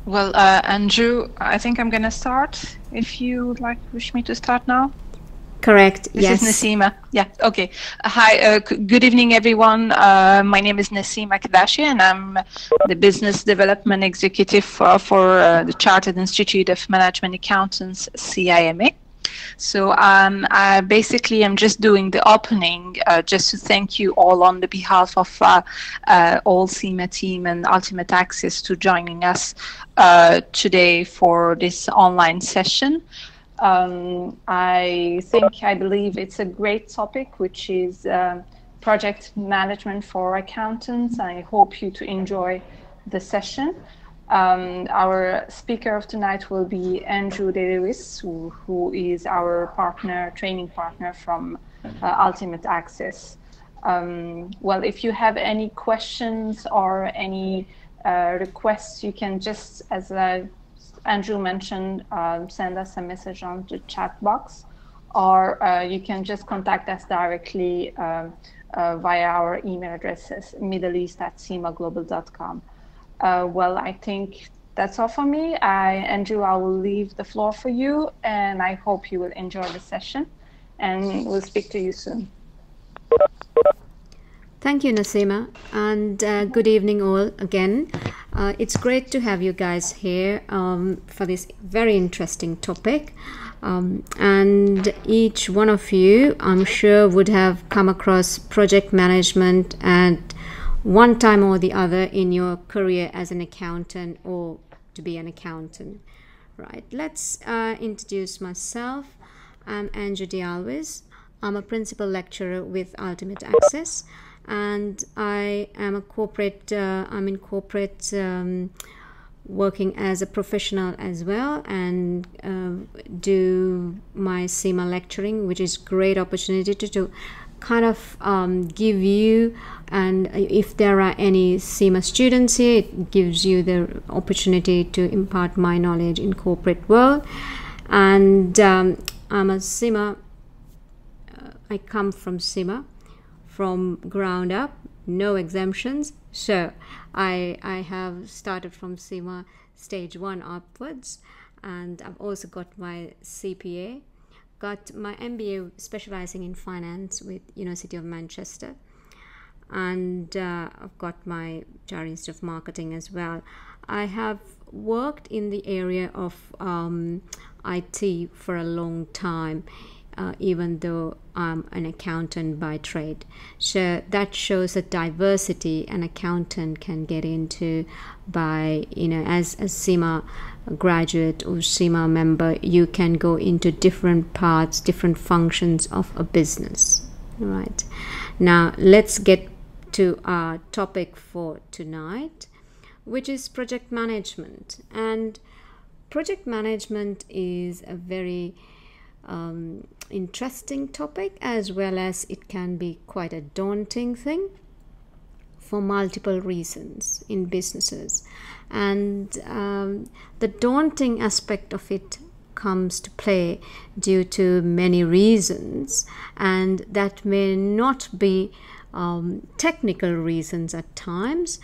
Well, Andrew, I think I'm going to start. If you would wish me to start now. Correct. This yes. is Nasima. Yeah. Okay. Hi. Good evening, everyone. My name is Nasima Kadashi, and I'm the Business Development Executive for the Chartered Institute of Management Accountants, CIMA. So I basically am just doing the opening just to thank you all on the behalf of all CIMA team and Ultimate Access to joining us today for this online session. I believe it's a great topic, which is project management for accountants. I hope you to enjoy the session. Our speaker of tonight will be Andrew Lewis, who is our training partner from Ultimate Access. Well, if you have any questions or any requests, you can just, as Andrew mentioned, send us a message on the chat box, or you can just contact us directly via our email addresses, middleeast@cimaglobal.com. Well, I think that's all for me. Andrew, I will leave the floor for you, and I hope you will enjoy the session, and we'll speak to you soon. Thank you, Nasima, and good evening all again. It's great to have you guys here for this very interesting topic. And each one of you, I'm sure, would have come across project management at one time or the other in your career as an accountant or to be an accountant. Right, let's introduce myself. I'm Andrew Alves. I'm a principal lecturer with Ultimate Access, and I am I'm in corporate working as a professional as well, and do my CIMA lecturing, which is great opportunity to kind of give you, and if there are any CIMA students here, it gives you the opportunity to impart my knowledge in corporate world. And I'm a CIMA, I come from CIMA from ground up, no exemptions. So I have started from CIMA stage 1 upwards, and I've also got my CPA, got my MBA specializing in finance with University of Manchester, and I've got my Chartered Institute of Marketing as well. I have worked in the area of IT for a long time, even though I'm an accountant by trade. So that shows the diversity an accountant can get into by, as a CIMA graduate or CIMA member, you can go into different parts, different functions of a business. Right. Now let's get to our topic for tonight, which is project management. And project management is a very interesting topic, as well as it can be quite a daunting thing for multiple reasons in businesses. And the daunting aspect of it comes to play due to many reasons, and that may not be technical reasons at times.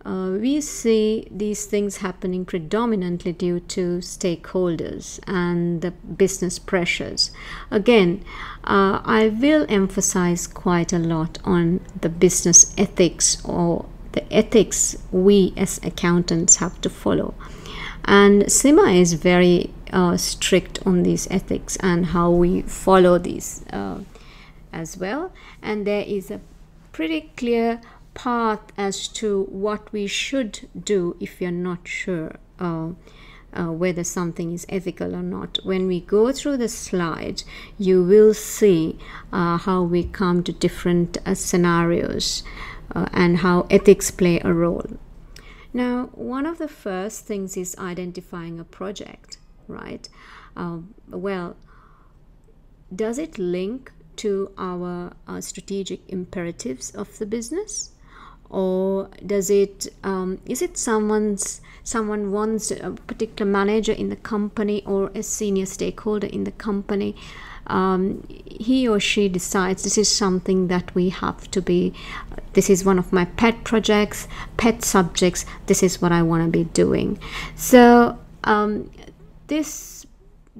We see these things happening predominantly due to stakeholders and the business pressures. Again, I will emphasize quite a lot on the business ethics, or the ethics we as accountants have to follow. And CIMA is very strict on these ethics and how we follow these as well. And there is a pretty clear path as to what we should do if you're not sure whether something is ethical or not. When we go through the slides, you will see how we come to different scenarios and how ethics play a role. Now, one of the first things is identifying a project, right? Well, does it link to our strategic imperatives of the business? Or does it is it someone wants a particular manager in the company or a senior stakeholder in the company he or she decides this is something that we have to be, this is one of my pet projects, pet subjects, this is what I want to be doing. So this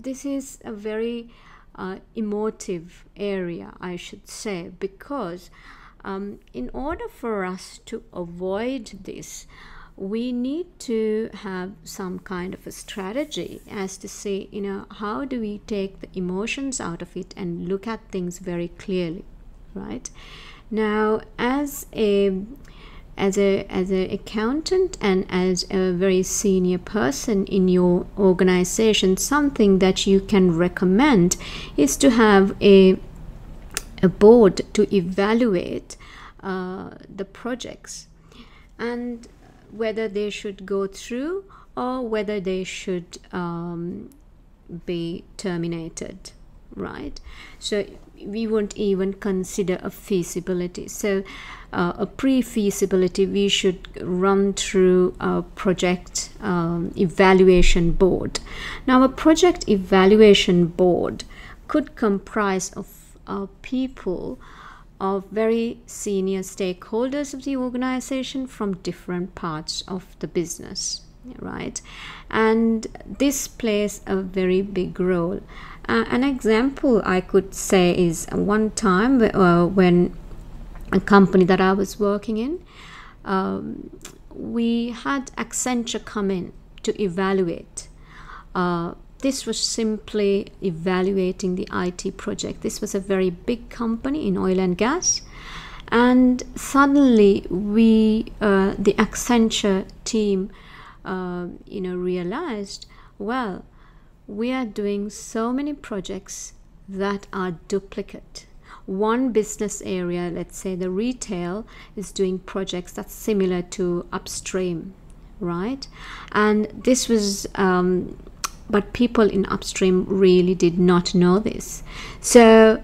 is a very emotive area, I should say, because in order for us to avoid this, we need to have some kind of a strategy as to say, how do we take the emotions out of it and look at things very clearly, right? Now, as an accountant and as a very senior person in your organization, something that you can recommend is to have a board to evaluate the projects and whether they should go through or whether they should be terminated, right? So we won't even consider a feasibility. So a pre-feasibility, we should run through a project evaluation board. Now, a project evaluation board could comprise of people, of very senior stakeholders of the organization from different parts of the business, right? And this plays a very big role. An example I could say is one time when a company that I was working in, we had Accenture come in to evaluate. This was simply evaluating the IT project. This was a very big company in oil and gas. And suddenly the Accenture team, realized, well, we are doing so many projects that are duplicate. One business area, let's say the retail, is doing projects that's similar to upstream, right? And this was... but people in upstream really did not know this. So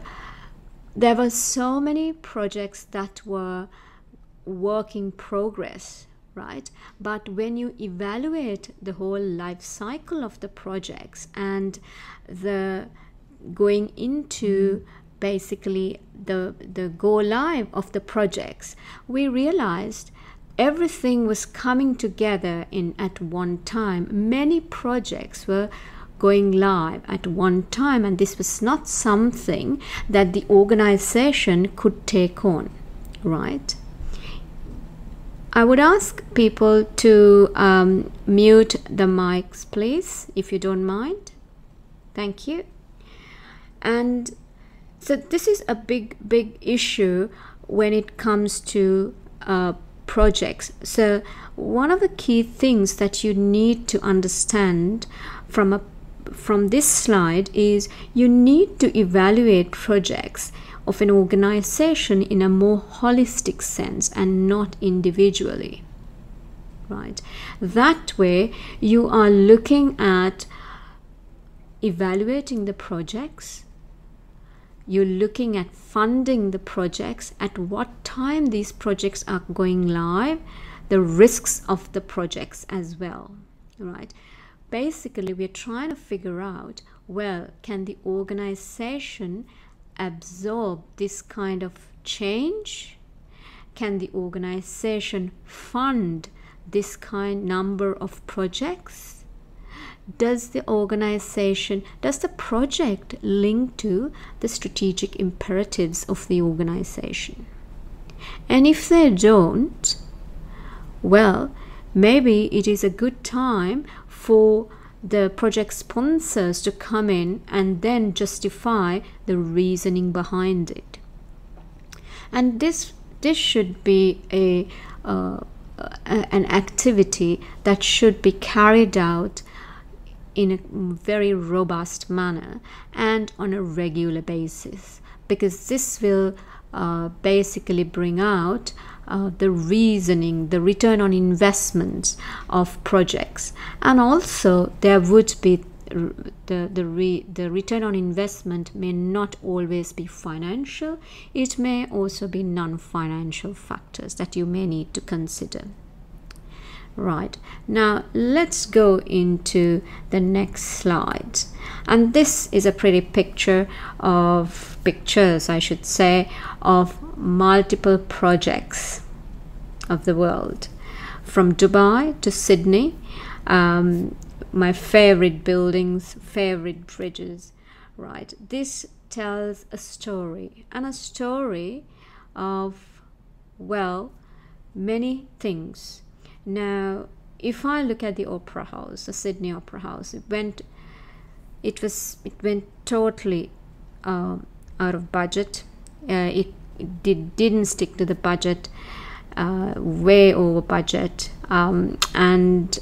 there were so many projects that were work in progress, right? But when you evaluate the whole life cycle of the projects and the going into basically the go live of the projects, we realized everything was coming together at one time. Many projects were going live at one time, and this was not something that the organization could take on, right? I would ask people to mute the mics, please, if you don't mind. Thank you. And so this is a big issue when it comes to projects. So one of the key things that you need to understand from this slide is you need to evaluate projects of an organization in a more holistic sense and not individually, right? That way you are looking at evaluating the projects, you're looking at funding the projects, at what time these projects are going live, the risks of the projects as well, right? Basically, we're trying to figure out, well, can the organization absorb this kind of change? Can the organization fund this number of projects? Does the project link to the strategic imperatives of the organization? And if they don't, well, maybe it is a good time for the project sponsors to come in and then justify the reasoning behind it. And this should be an activity that should be carried out in a very robust manner and on a regular basis, because this will basically bring out the reasoning, the return on investment of projects. And also there would be the return on investment may not always be financial. It may also be non-financial factors that you may need to consider, Right, now let's go into the next slide. And this is a pretty pictures, I should say, of multiple projects of the world, from Dubai to Sydney. My favorite buildings, favorite bridges, right? This tells a story, and a story of, well, many things. Now, if I look at the Opera House, the Sydney Opera House, it went totally out of budget. It didn't stick to the budget, way over budget, and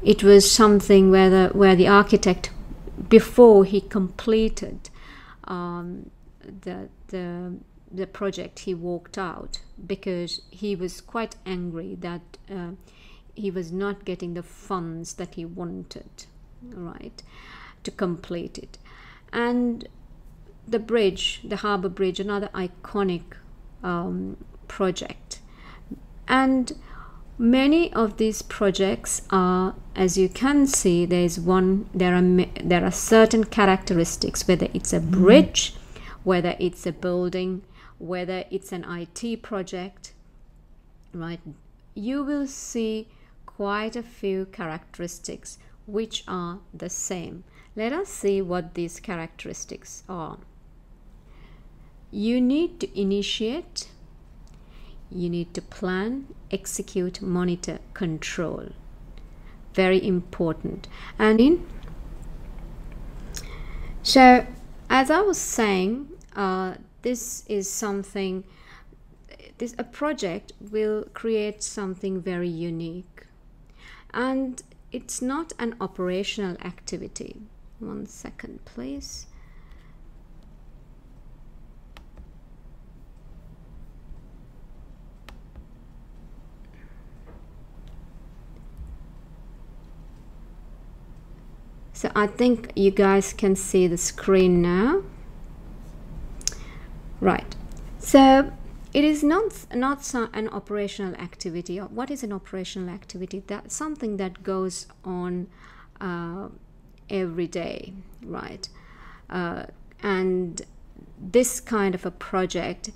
it was something where the architect, before he completed the project, he walked out because he was quite angry that he was not getting the funds that he wanted, right, to complete it. And the bridge, the Harbour Bridge, another iconic project. And many of these projects are, as you can see, there are certain characteristics, whether it's a bridge, whether it's a building, whether it's an IT project, right? You will see quite a few characteristics which are the same. Let us see what these characteristics are. You need to initiate, you need to plan, execute, monitor, control. Very important. And so, as I was saying, this is something, a project will create something very unique. And it's not an operational activity. 1 second, please. So I think you guys can see the screen now. Right. So it is not an operational activity. What is an operational activity? That's something that goes on every day, right? And this kind of a project,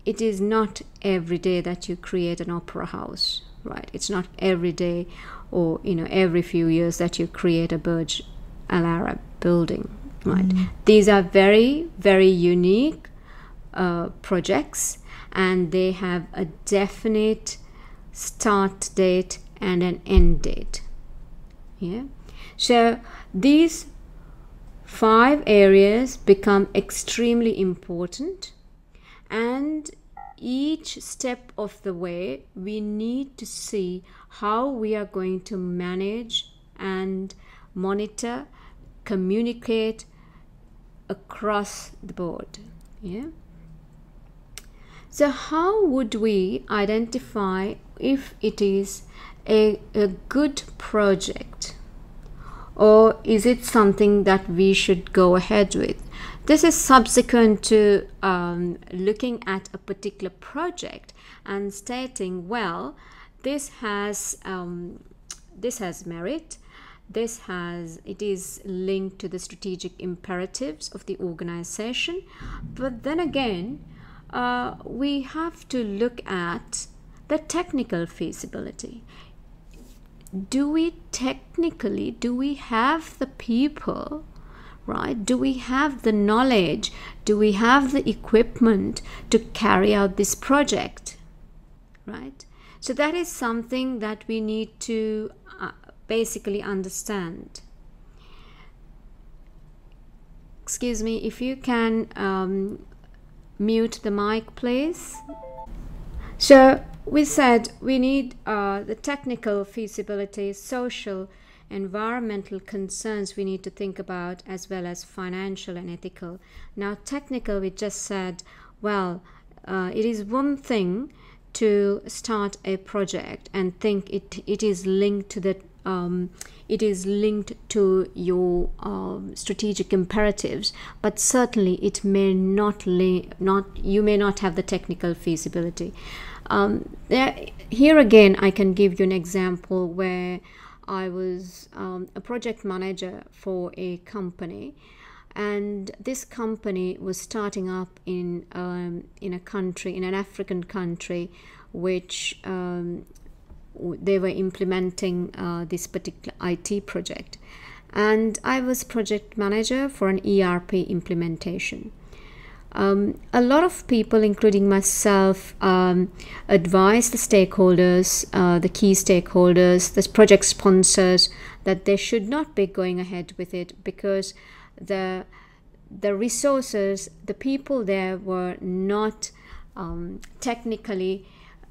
it is not every day that you create an opera house, right? It's not every day or every few years that you create a Burj Al Arab building, right? These are very, very unique projects, and they have a definite start date and an end date. Yeah, so these 5 areas become extremely important, and each step of the way we need to see how we are going to manage and monitor, communicate across the board. Yeah. So how would we identify if it is a good project, or is it something that we should go ahead with? This is subsequent to looking at a particular project and stating, well, this has merit, it is linked to the strategic imperatives of the organization. But then again, we have to look at the technical feasibility. Do we have the people, right? Do we have the knowledge? Do we have the equipment to carry out this project, right? So that is something that we need to basically understand. Excuse me, if you can mute the mic, please. So we said we need the technical feasibility, social, environmental concerns we need to think about, as well as financial and ethical. Now technical, we just said, well, it is one thing to start a project and think it is linked to the it is linked to your strategic imperatives, but certainly it may not you may not have the technical feasibility. Here again, I can give you an example where I was a project manager for a company, and this company was starting up in a country, in an African country, which they were implementing this particular IT project, and I was project manager for an ERP implementation. A lot of people, including myself, advised the stakeholders, the key stakeholders, the project sponsors, that they should not be going ahead with it because the resources, the people there were not technically,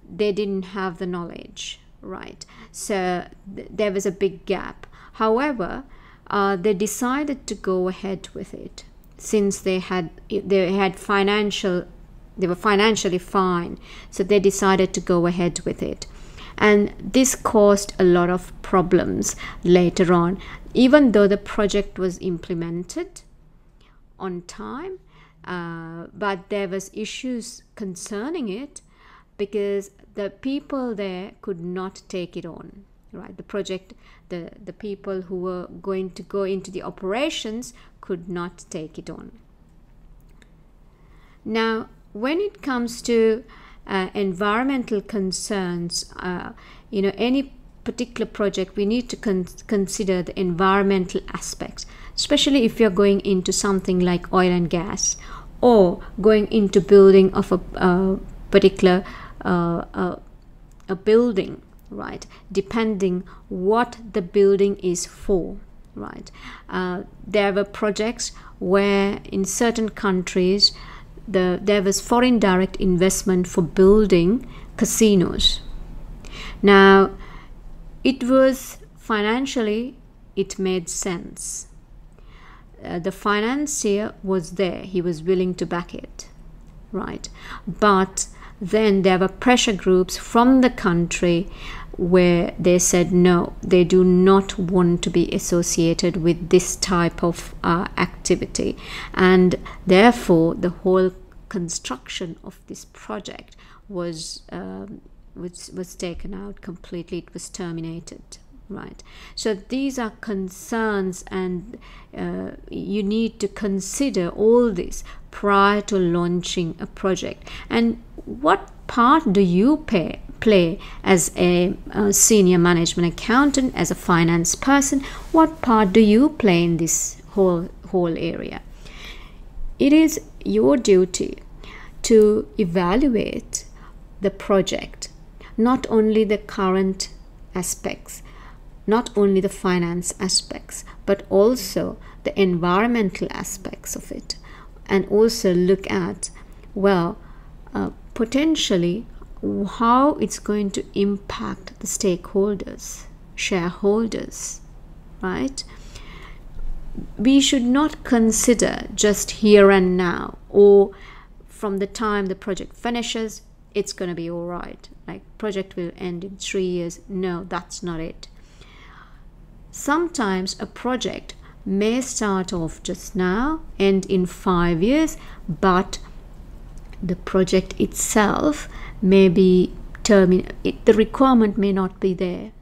they didn't have the knowledge, right? So there was a big gap. However, they decided to go ahead with it since they were financially fine, so they decided to go ahead with it. And this caused a lot of problems later on, even though the project was implemented on time, but there was issues concerning it because the people there could not take it on, right? The project, the people who were going to go into the operations could not take it on. Now, when it comes to environmental concerns, any particular project, we need to consider the environmental aspects, especially if you're going into something like oil and gas, or going into building of a particular a building, right? Depending what the building is for, right? There were projects where in certain countries there was foreign direct investment for building casinos. Now, it was financially, it made sense. The financier was there, he was willing to back it, right? But then there were pressure groups from the country where they said no, they do not want to be associated with this type of activity, and therefore the whole construction of this project was taken out completely. It was terminated, right? So these are concerns, and you need to consider all this prior to launching a project. And what part do you play as a senior management accountant, as a finance person? What part do you play in this whole area? It is your duty to evaluate the project, not only the current aspects, not only the finance aspects, but also the environmental aspects of it, and also look at, well, potentially how it's going to impact the stakeholders, shareholders, right? We should not consider just here and now, or from the time the project finishes, it's going to be all right. Like, project will end in 3 years. No, that's not it. Sometimes a project may start off just now, end in 5 years, but the project itself may be terminated. The requirement may not be there.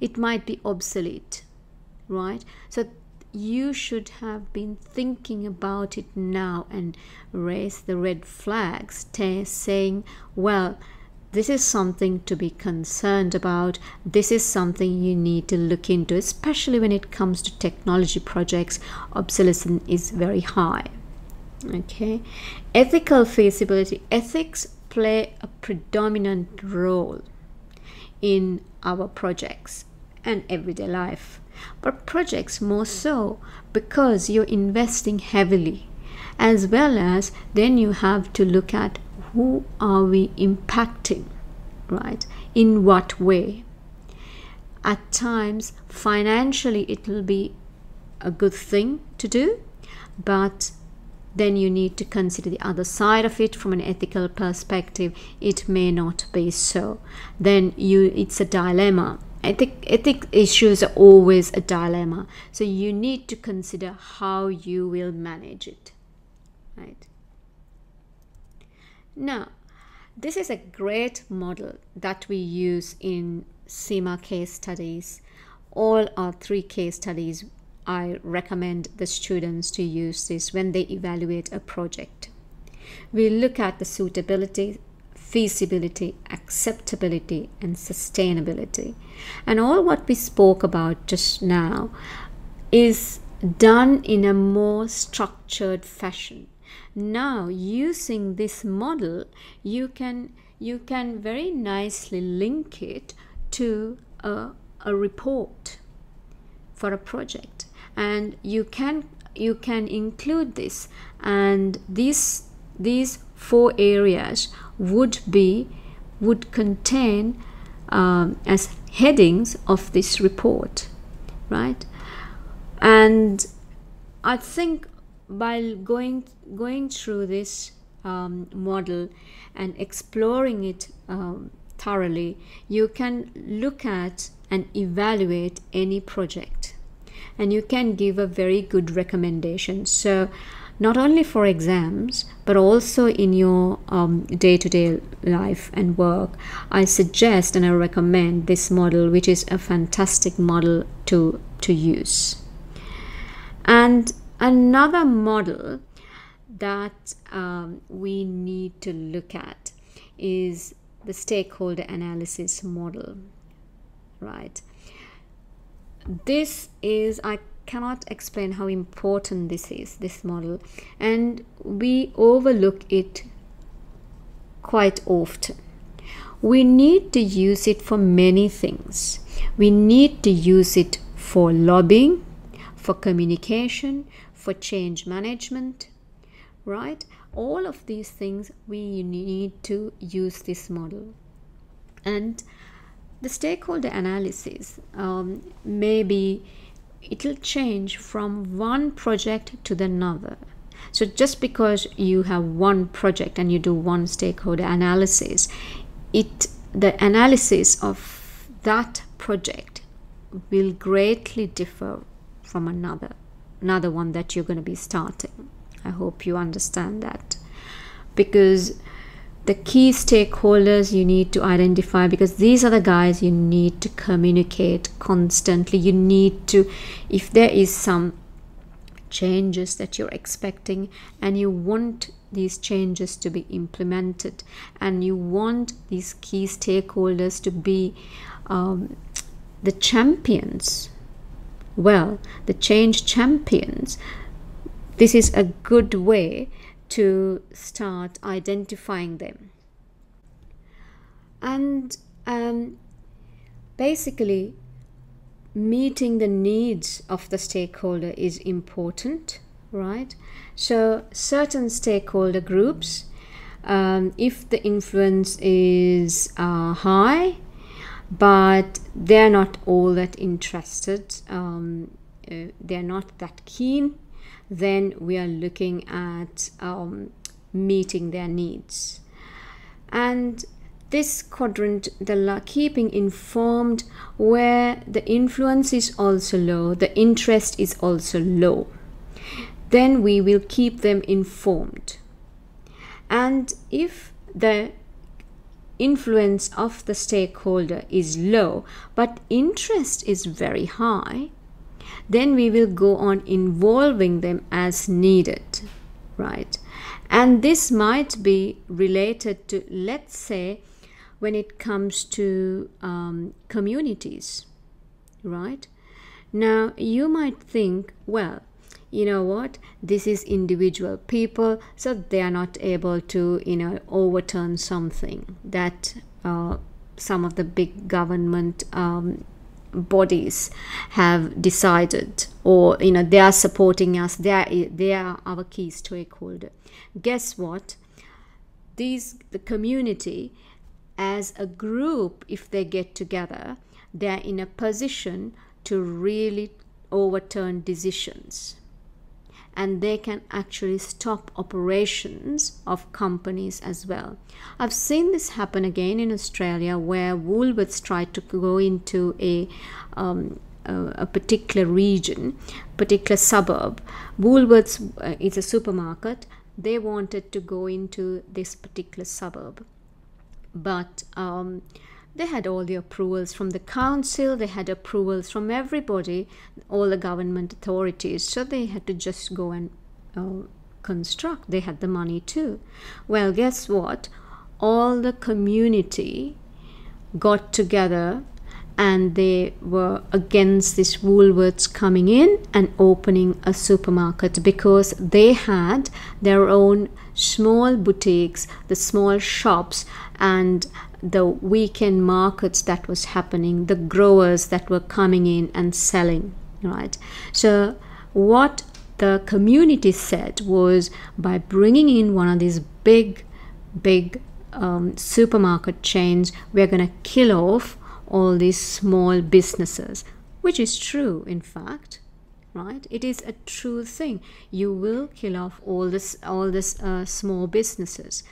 It might be obsolete, right? So you should have been thinking about it now and raise the red flags, saying, well, this is something to be concerned about. This is something you need to look into, especially when it comes to technology projects. Obsolescence is very high. Okay. Ethical feasibility. Ethics play a predominant role in our projects and everyday life, but projects more so, because you're investing heavily, as well as then you have to look at who are we impacting, right? In what way? At times, financially, it will be a good thing to do, but then you need to consider the other side of it from an ethical perspective. It may not be so. Then it's a dilemma. Ethic issues are always a dilemma. So you need to consider how you will manage it, right? Now, This is a great model that we use in CIMA case studies. All our 3 case studies, I recommend the students to use this when they evaluate a project. We look at the suitability, feasibility, acceptability, and sustainability. And all what we spoke about just now is done in a more structured fashion. Now, using this model, you can very nicely link it to a report for a project, and you can include this, and these 4 areas would contain as headings of this report, right? And I think by going through this model and exploring it thoroughly, you can look at and evaluate any project, and you can give a very good recommendation. So not only for exams, but also in your day-to-day life and work, I suggest and I recommend this model, which is a fantastic model to use. And another model that we need to look at is the stakeholder analysis model, right? This is, I cannot explain how important this model, and we overlook it quite often. We need to use it for many things. We need to use it for lobbying, for communication, for change management, right? All of these things we need to use this model. And the stakeholder analysis, maybe it'll change from one project to another. So just because you have one project and you do one stakeholder analysis, the analysis of that project will greatly differ from another one that you're going to be starting. I hope you understand that, because the key stakeholders you need to identify, because these are the guys you need to communicate constantly. You need to, if there is some changes that you're expecting and you want these changes to be implemented, and you want these key stakeholders to be the champions, well, the change champions, this is a good way to start identifying them. And basically, meeting the needs of the stakeholder is important, right? So certain stakeholder groups, if the influence is high, but they're not all that interested, they're not that keen, then we are looking at meeting their needs. And this quadrant, the keeping informed, where the influence is also low, the interest is also low, then we will keep them informed. And if the influence of the stakeholder is low but interest is very high, then we will go on involving them as needed, right? And this might be related to, let's say, when it comes to communities, right? Now you might think, well, you know what, this is individual people, so they are not able to overturn something that some of the big government bodies have decided, or they are supporting us, they are our key stakeholder. Guess what, the community as a group, if they get together, they are in a position to really overturn decisions, and they can actually stop operations of companies as well. I've seen this happen again in Australia, where Woolworths tried to go into a particular region, particular suburb. Woolworths is a supermarket. They wanted to go into this particular suburb, but they had all the approvals from the council, they had approvals from everybody, all the government authorities, so they had to just go and construct. They had the money too. Well, guess what? All the community got together and they were against this Woolworths coming in and opening a supermarket, because they had their own small boutiques, the small shops, and the weekend markets that was happening, the growers that were coming in and selling, right? So what the community said was, by bringing in one of these big supermarket chains, we're going to kill off all these small businesses, which is true, in fact, right? It is a true thing. You will kill off all this small businesses.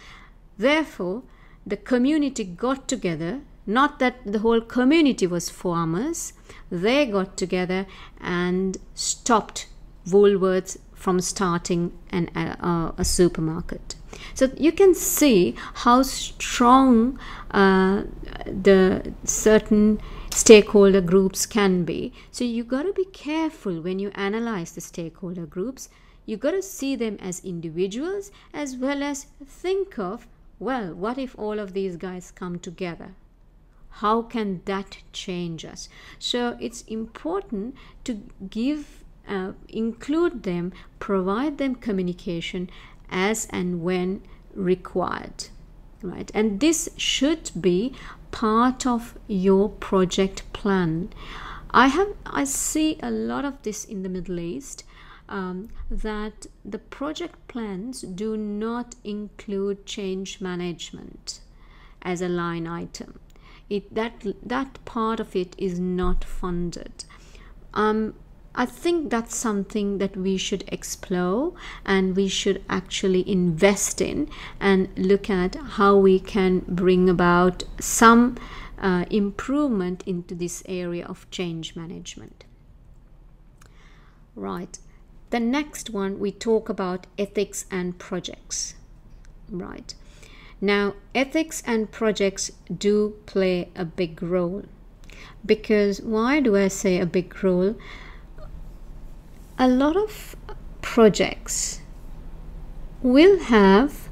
Therefore, the community got together, not that the whole community was farmers, they got together and stopped Woolworths from starting a supermarket. So you can see how strong the certain stakeholder groups can be. So you got to be careful when you analyze the stakeholder groups. You got to see them as individuals, as well as think of, well, what if all of these guys come together? How can that change us? So it's important to include them, provide them communication as and when required, right? And this should be part of your project plan. I see a lot of this in the Middle East, that the project plans do not include change management as a line item. That part of it is not funded. I think that's something that we should explore, and we should actually invest in and look at how we can bring about some improvement into this area of change management. Right. The next one, we talk about ethics and projects. Right. Now, ethics and projects do play a big role. Because why do I say a big role? A lot of projects will have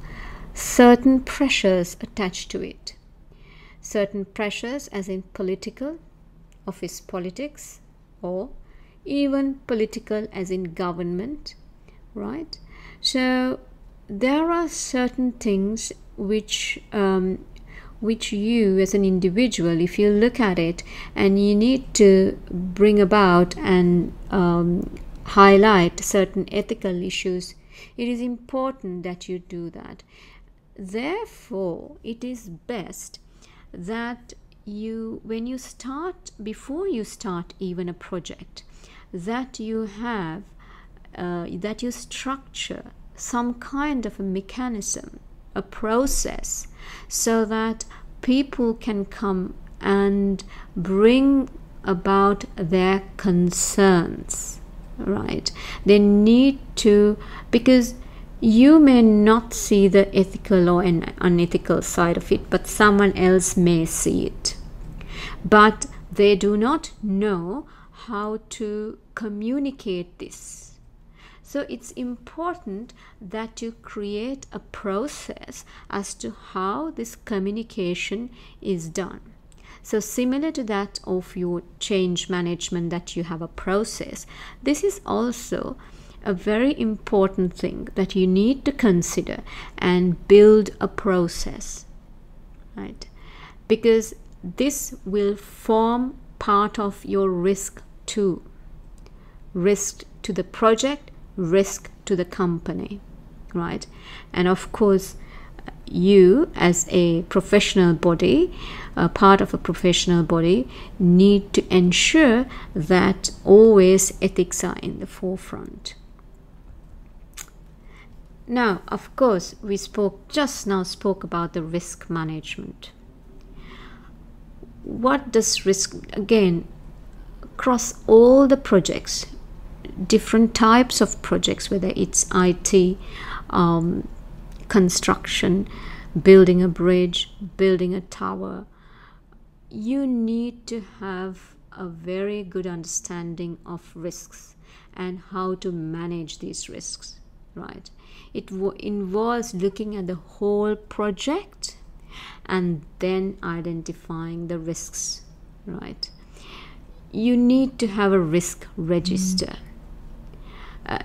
certain pressures attached to it. Certain pressures as in political, office politics, or even political as in government, right? So there are certain things which you as an individual, if you look at it and you need to bring about and highlight certain ethical issues, it is important that you do that. Therefore, it is best that when you start, before you start even a project, that you have that you structure some kind of a mechanism, a process, so that people can come and bring about their concerns, right? They need to, because you may not see the ethical or unethical side of it, but someone else may see it, but they do not know how to communicate this. So it's important that you create a process as to how this communication is done. So similar to that of your change management, that you have a process, this is also a very important thing that you need to consider and build a process, right? Because this will form part of your risk too. Risk to the project, risk to the company, right? And of course, you as a professional body, part of a professional body, need to ensure that always ethics are in the forefront. Now, of course, we just now spoke about the risk management. What does risk, again, across all the projects, different types of projects, whether it's IT, construction, building a bridge, building a tower, you need to have a very good understanding of risks and how to manage these risks, right? It involves looking at the whole project and then identifying the risks, right? You need to have a risk register.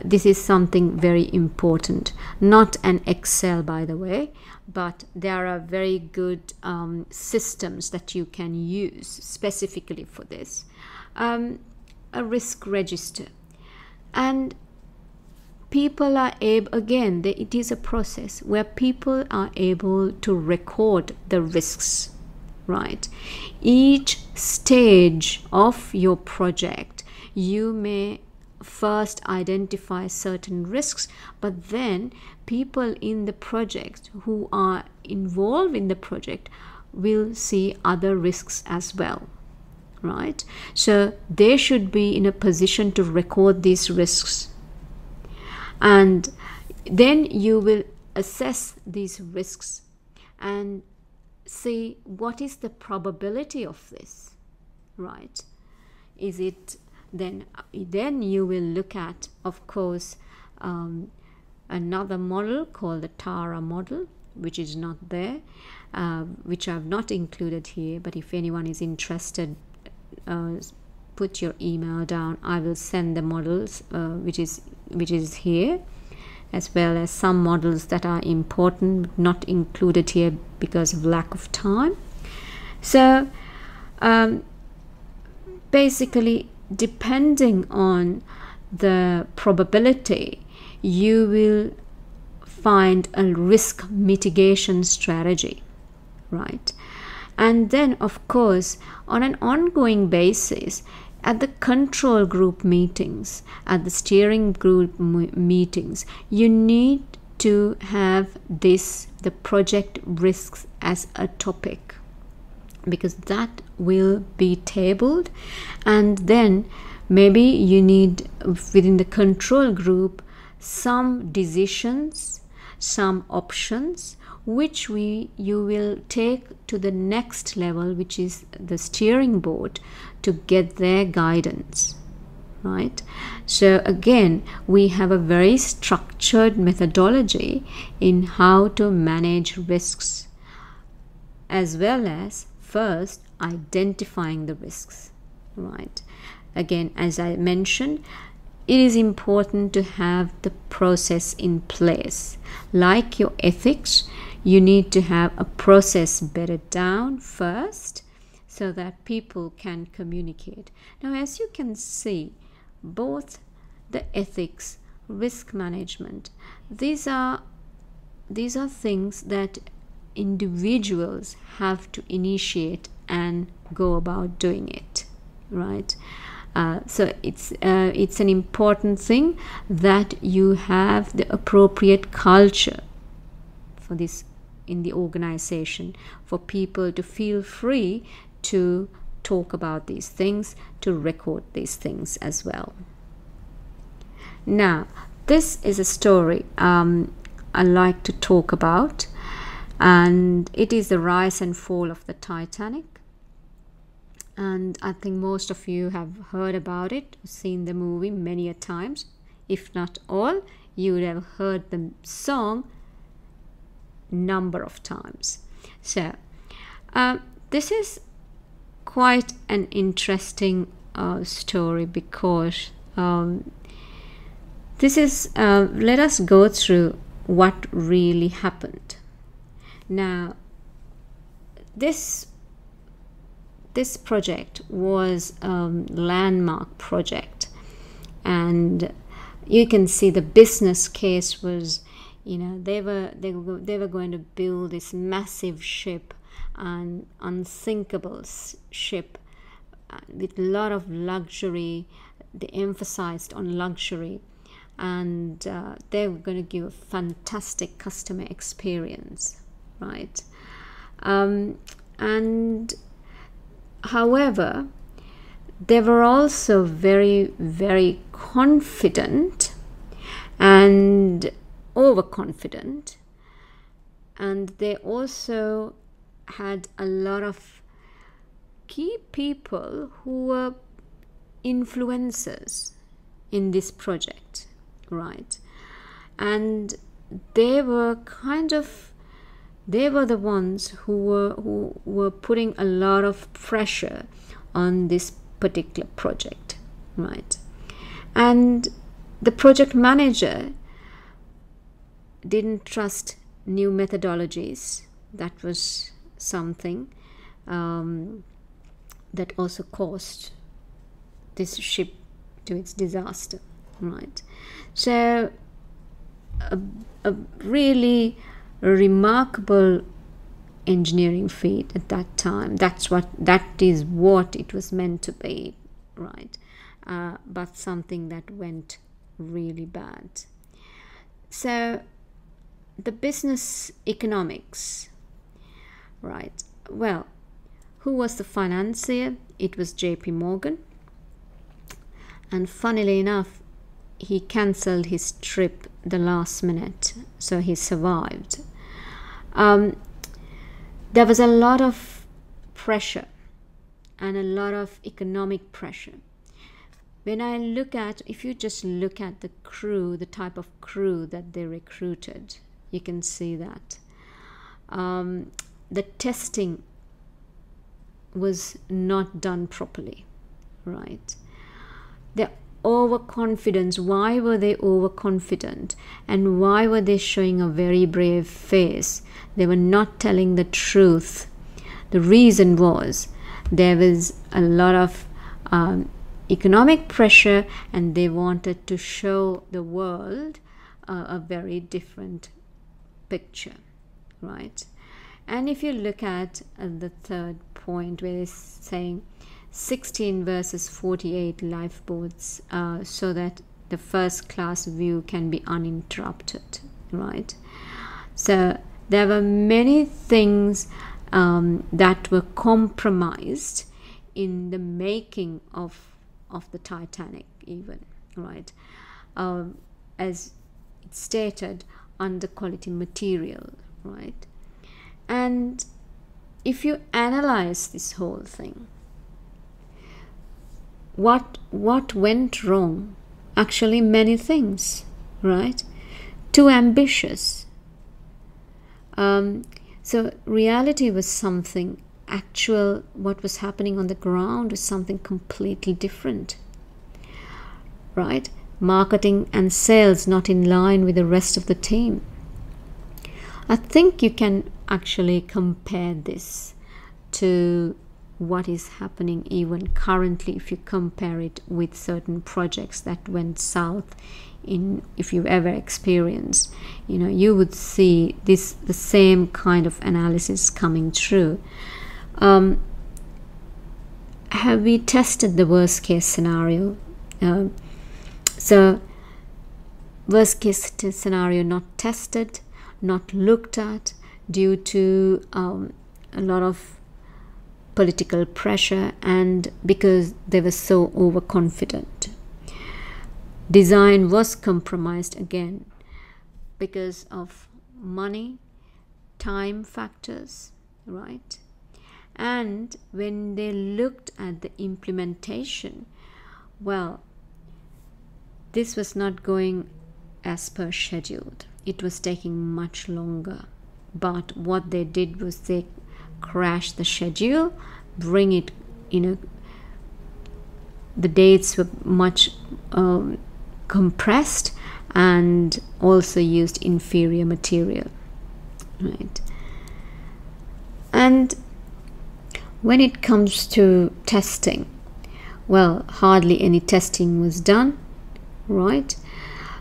This is something very important. Not an Excel, by the way, but there are very good systems that you can use specifically for this. A risk register. And people are able, again, it is a process where people are able to record the risks, right? Each stage of your project, you may first identify certain risks, but then people in the project who are involved in the project will see other risks as well, right? So they should be in a position to record these risks, and then you will assess these risks and see what is the probability of this, right? Is it then you will look at, of course, another model called the TARA model, which is not there, which I've not included here, but if anyone is interested, put your email down. I will send the models which is here, as well as some models that are important, not included here because of lack of time. So basically, depending on the probability, you will find a risk mitigation strategy, right? And then, of course, on an ongoing basis, at the control group meetings, at the steering group meetings, you need to have the project risks as a topic, because that will be tabled, and then maybe you need within the control group some decisions, some options, which you will take to the next level, which is the steering board, to get their guidance, right? So again, we have a very structured methodology in how to manage risks, as well as first identifying the risks, right? Again, as I mentioned, it is important to have the process in place. Like your ethics, you need to have a process bedded down first so that people can communicate. Now, as you can see, both the ethics, risk management, these are things that individuals have to initiate and go about doing it, right? So it's an important thing that you have the appropriate culture for this in the organization, for people to feel free to talk about these things, to record these things as well. Now, this is a story I like to talk about, and it is the rise and fall of the Titanic. And I think most of you have heard about it, seen the movie many a times. If not all, you would have heard the song number of times. So this is quite an interesting story, because this is let us go through what really happened. Now, this project was a landmark project, and you can see the business case was, they were going to build this massive ship, an unsinkable ship with a lot of luxury. They emphasized on luxury, and they were going to give a fantastic customer experience, right? And however, they were also very, very confident and overconfident, and they also had a lot of key people who were influencers in this project, right? And they were the ones who were putting a lot of pressure on this particular project, right? And the project manager didn't trust new methodologies. That was something that also caused this ship to its disaster, right? So a really remarkable engineering feat at that time. That is what it was meant to be, right? But something that went really bad. So the business economics, right? Well, who was the financier? It was JP Morgan. And funnily enough, he cancelled his trip the last minute, so he survived. There was a lot of pressure and a lot of economic pressure. If you just look at the crew, the type of crew that they recruited, you can see that. The testing was not done properly, right? The overconfidence, why were they overconfident? And why were they showing a very brave face? They were not telling the truth. The reason was there was a lot of economic pressure, and they wanted to show the world a very different picture, right? And if you look at the third point where it's saying 16 versus 48 lifeboats, so that the first class view can be uninterrupted, right? So there were many things that were compromised in the making of the Titanic, even, right? As it stated, under quality material, right? And if you analyze this whole thing, what went wrong? Actually, many things, right? Too ambitious. So reality was something, actual, what was happening on the ground was something completely different, right? Marketing and sales not in line with the rest of the team. I think you can actually compare this to what is happening even currently if you compare it with certain projects that went south. If you've ever experienced, you would see the same kind of analysis coming through. Have we tested the worst case scenario? So worst case scenario not tested, not looked at due to a lot of political pressure, and because they were so overconfident. Design was compromised again because of money, time factors, right? And when they looked at the implementation, well, this was not going as per scheduled. It was taking much longer. But what they did was they crashed the schedule, bring it, the dates were much compressed, and also used inferior material, right? And when it comes to testing, well, hardly any testing was done, right?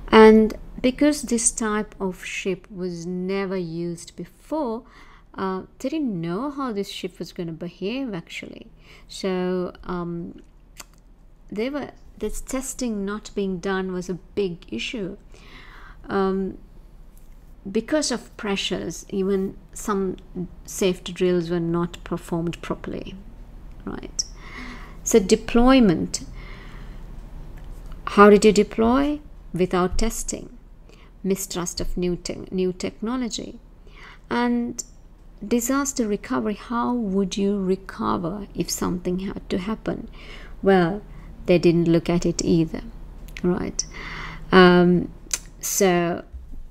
And because this type of ship was never used before, they didn't know how this ship was going to behave, actually. So this testing not being done was a big issue. Because of pressures, even some safety drills were not performed properly, right? So deployment, how did you deploy? Without testing, mistrust of new technology. And disaster recovery, how would you recover if something had to happen? Well, they didn't look at it either, right? So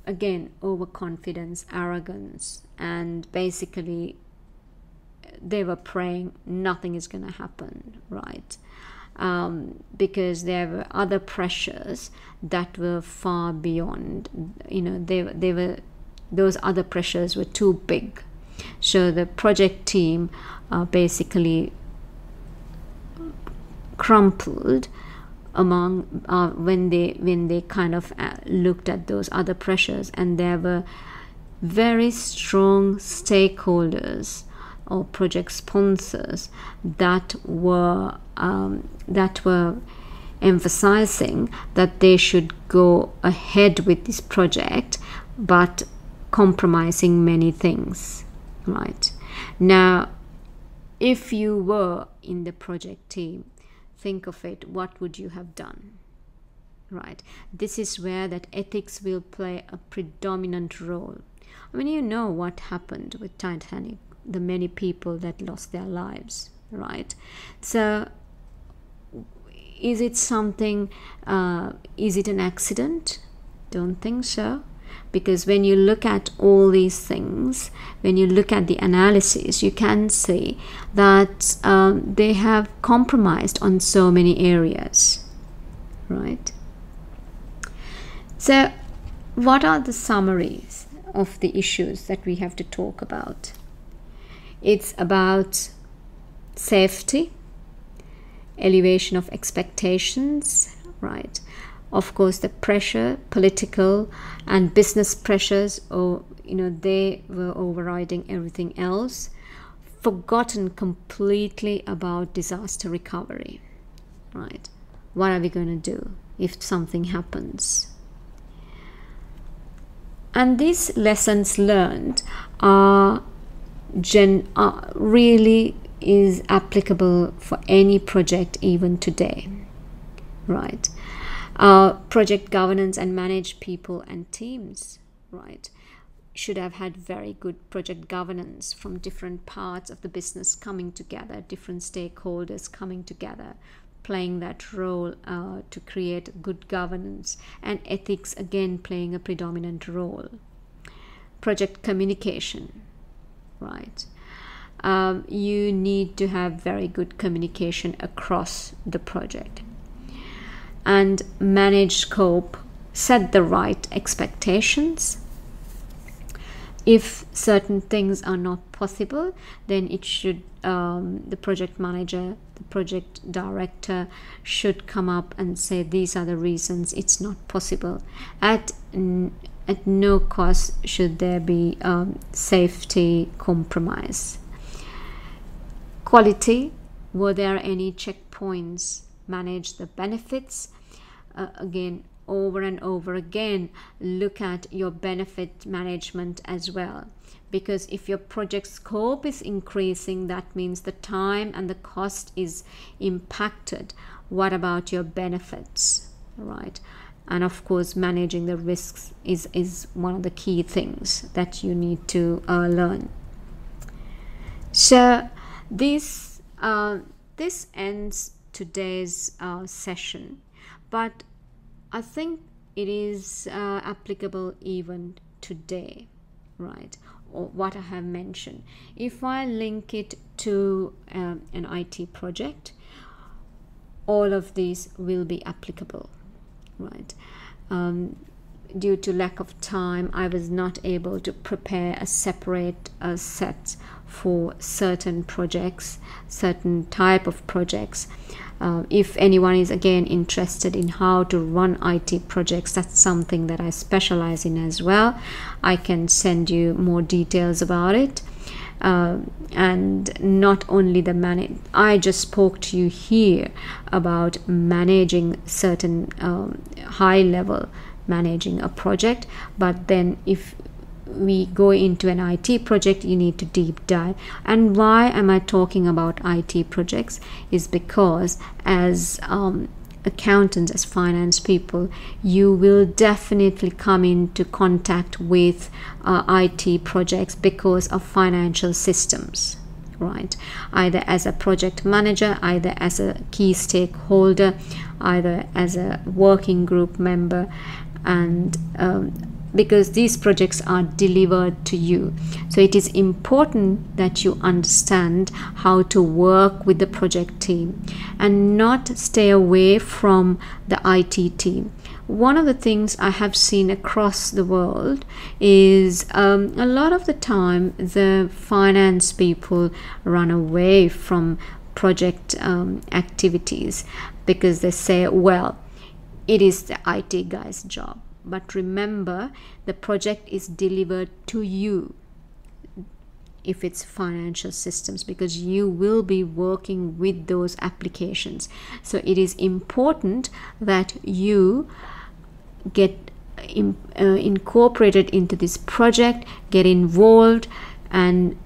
again, overconfidence, arrogance, and basically they were praying nothing is going to happen, right? Because there were other pressures that were far beyond, those other pressures were too big. So the project team basically crumpled among when they kind of looked at those other pressures, and there were very strong stakeholders or project sponsors that were emphasizing that they should go ahead with this project, but compromising many things, right? Now, if you were in the project team, think of it, what would you have done, right? This is where that ethics will play a predominant role. I mean, you know what happened with Titanic, the many people that lost their lives, right? So is it something, is it an accident? Don't think so. Because when you look at all these things, when you look at the analysis, you can see that they have compromised on so many areas, right? So what are the summaries of the issues that we have to talk about? It's about safety, elevation of expectations, right? Of course, the pressure, political and business pressures, they were overriding everything else. Forgotten completely about disaster recovery, right? What are we going to do if something happens? And these lessons learned are really is applicable for any project even today, right? Project governance and manage people and teams, right? Should have had very good project governance from different parts of the business coming together, different stakeholders coming together, playing that role to create good governance, and ethics again playing a predominant role. Project communication, right? You need to have very good communication across the project. And manage scope, set the right expectations. If certain things are not possible, then it should, the project manager, the project director should come up and say, these are the reasons it's not possible. At no cost should there be safety compromise. Quality, were there any checkpoints? Manage the benefits. Again, over and over again, look at your benefit management as well, because if your project scope is increasing, that means the time and the cost is impacted. What about your benefits, right? And of course, managing the risks is one of the key things that you need to learn. So this ends today's session, but I think it is applicable even today, right? Or what I have mentioned. If I link it to an IT project, all of these will be applicable, right? Due to lack of time, I was not able to prepare a separate set for certain projects, certain type of projects. If anyone is again interested in how to run IT projects, that's something that I specialize in as well. I can send you more details about it. And not only the I just spoke to you here about managing certain high level managing a project, but then if we go into an IT project, you need to deep dive. And why am I talking about IT projects is because as accountants, as finance people, you will definitely come into contact with IT projects because of financial systems, right? Either as a project manager, either as a key stakeholder, either as a working group member, and because these projects are delivered to you. So it is important that you understand how to work with the project team and not stay away from the IT team. One of the things I have seen across the world is a lot of the time the finance people run away from project activities because they say, well, it is the IT guy's job. But remember, the project is delivered to you if it's financial systems, because you will be working with those applications. So it is important that you get incorporated into this project, get involved, and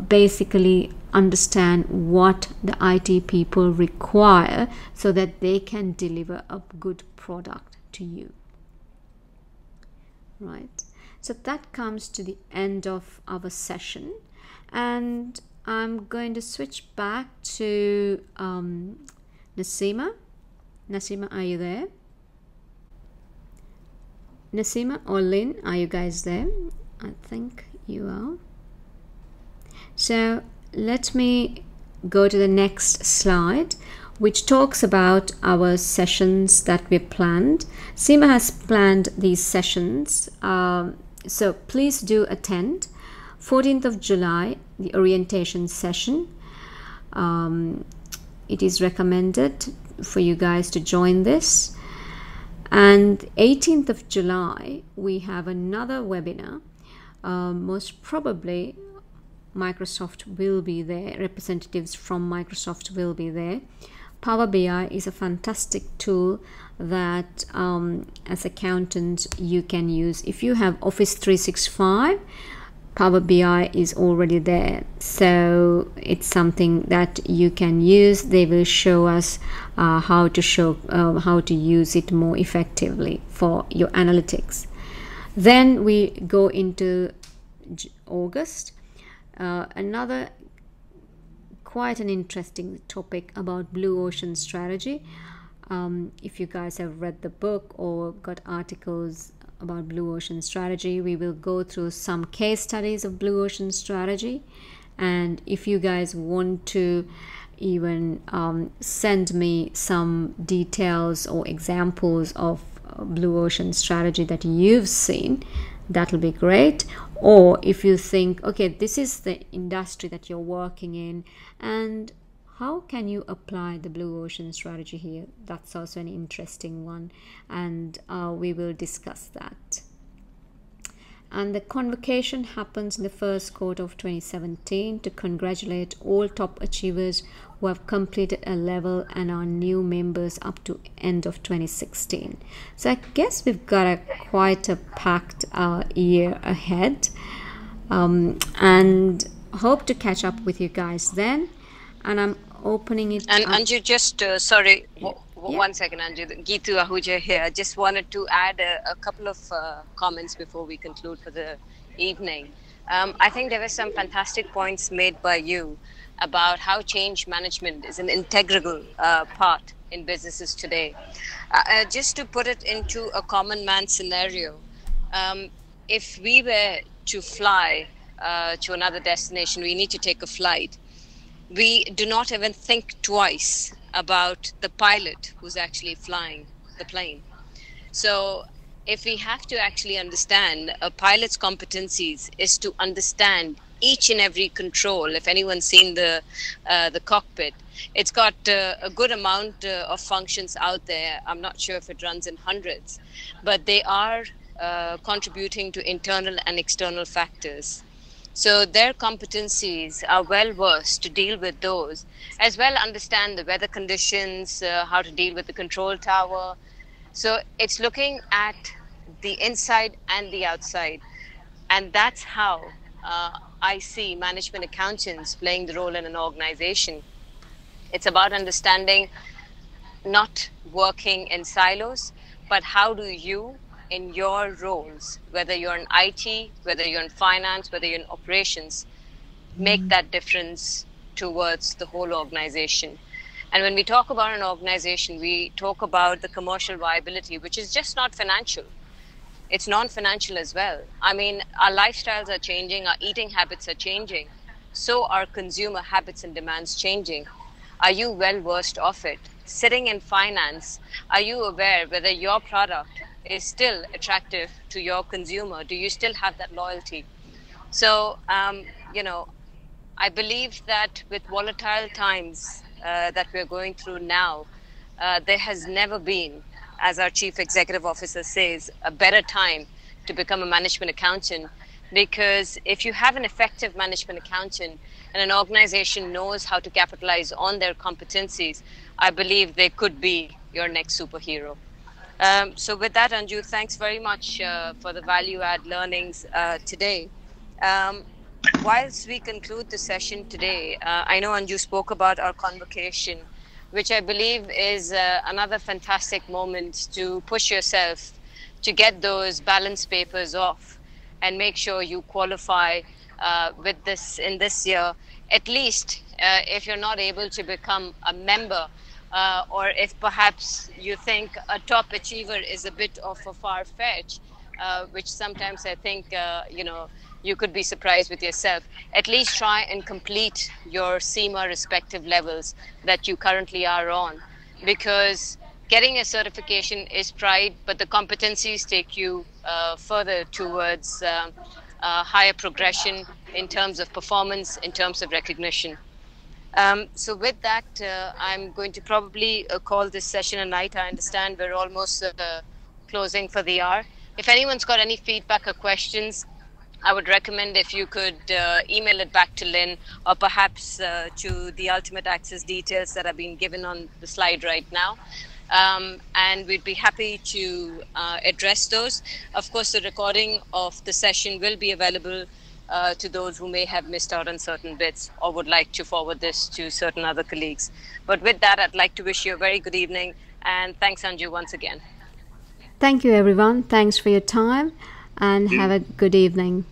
basically understand what the IT people require so that they can deliver a good product to you. Right, so that comes to the end of our session, and I'm going to switch back to Nasima. Nasima, are you there? Nasima or Lynn, are you guys there? I think you are. So let me go to the next slide, which talks about our sessions that we planned. CIMA has planned these sessions, so please do attend. 14th of July, the orientation session. It is recommended for you guys to join this. And 18th of July, we have another webinar. Most probably Microsoft will be there, representatives from Microsoft will be there. Power BI is a fantastic tool that as accountants you can use. If you have Office 365, Power BI is already there, so it's something that you can use. They will show us how to use it more effectively for your analytics. Then we go into August. Another quite an interesting topic about blue ocean strategy. If you guys have read the book or got articles about blue ocean strategy, we will go through some case studies of blue ocean strategy. And if you guys want to even send me some details or examples of blue ocean strategy that you've seen, that'll be great. Or if you think, okay, this is the industry that you're working in, and how can you apply the blue ocean strategy here? That's also an interesting one, and we will discuss that. And the convocation happens in the first quarter of 2017 to congratulate all top achievers who have completed a level and are new members up to end of 2016. So I guess we've got quite a packed year ahead, and hope to catch up with you guys then. And I'm opening it and up. Anju, just sorry, one second, Anju. Geetu Ahuja here. I just wanted to add a couple of comments before we conclude for the evening. I think there were some fantastic points made by you about how change management is an integral part in businesses today. Just to put it into a common man scenario, if we were to fly to another destination, we need to take a flight. We do not even think twice about the pilot who's actually flying the plane. So if we have to actually understand a pilot's competencies is to understand each and every control. If anyone's seen the cockpit, it's got a good amount of functions out there. I'm not sure if it runs in hundreds, but they are contributing to internal and external factors. So their competencies are well versed to deal with those, as well understand the weather conditions, how to deal with the control tower. So it's looking at the inside and the outside. And that's how I see management accountants playing the role in an organization. It's about understanding not working in silos, but how do you, in your roles, whether you're in IT, whether you're in finance, whether you're in operations, make that difference towards the whole organization. And when we talk about an organization, we talk about the commercial viability, which is just not financial. It's non-financial as well. I mean, our lifestyles are changing, our eating habits are changing. So are consumer habits and demands changing. Are you well versed of it? Sitting in finance, are you aware whether your product is still attractive to your consumer? Do you still have that loyalty? So, you know, I believe that with volatile times that we're going through now, there has never been, as our chief executive officer says, a better time to become a management accountant. Because if you have an effective management accountant and an organization knows how to capitalize on their competencies, I believe they could be your next superhero. So with that, Anju, thanks very much for the value add learnings today. Whilst we conclude the session today, I know Anju spoke about our convocation, which I believe is another fantastic moment to push yourself to get those balance papers off and make sure you qualify with this in this year. At least if you're not able to become a member, or if perhaps you think a top achiever is a bit of a far fetch, which sometimes I think, you know, you could be surprised with yourself. At least try and complete your CIMA respective levels that you currently are on, because getting a certification is pride, but the competencies take you further towards higher progression in terms of performance, in terms of recognition. So with that, I'm going to probably call this session a night. I understand we're almost closing for the hour. If anyone's got any feedback or questions, I would recommend if you could email it back to Lynn, or perhaps to the Ultimate Access details that are being given on the slide right now. And we'd be happy to address those. Of course, the recording of the session will be available to those who may have missed out on certain bits or would like to forward this to certain other colleagues. But with that, I'd like to wish you a very good evening. And thanks, Anju, once again. Thank you, everyone. Thanks for your time and have a good evening.